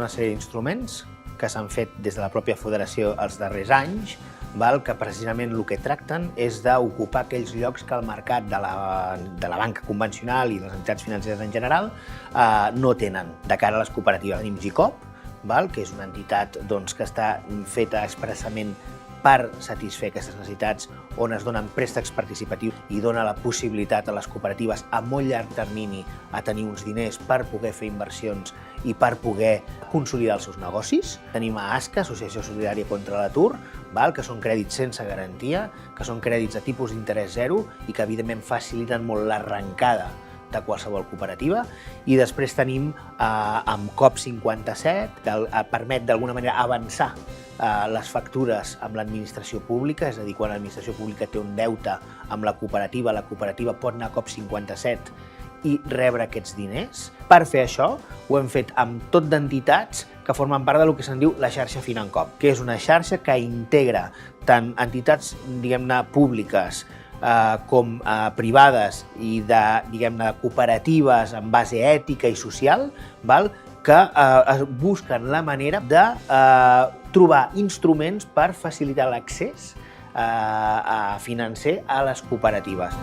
una sèrie d'instruments que s'han fet des de la pròpia federació els darrers anys, que precisament el que tracten és d'ocupar aquells llocs que el mercat de la banca convencional i les entitats financeres en general no tenen. De cara a les cooperatives tenim GICOP, que és una entitat que està feta expressament per satisfer aquestes necessitats, on es donen préstecs participatius i dona la possibilitat a les cooperatives a molt llarg termini a tenir uns diners per poder fer inversions i per poder consolidar els seus negocis. Tenim a ASCA, Associació Solidària contra l'Atur, que són crèdits sense garantia, que són crèdits a tipus d'interès zero i que evidentment faciliten molt l'arrencada de qualsevol cooperativa. I després tenim amb COP57, que permet d'alguna manera avançar les factures amb l'administració pública, és a dir, quan l'administració pública té un deute amb la cooperativa pot anar a COP57 i rebre aquests diners. Per fer això ho hem fet amb tot d'entitats que formen part del que se'n diu la xarxa Financop, que és una xarxa que integra tant entitats, diguem-ne, públiques com privades i de cooperatives en base ètica i social, que busquen la manera de trobar instruments per facilitar l'accés financer a les cooperatives.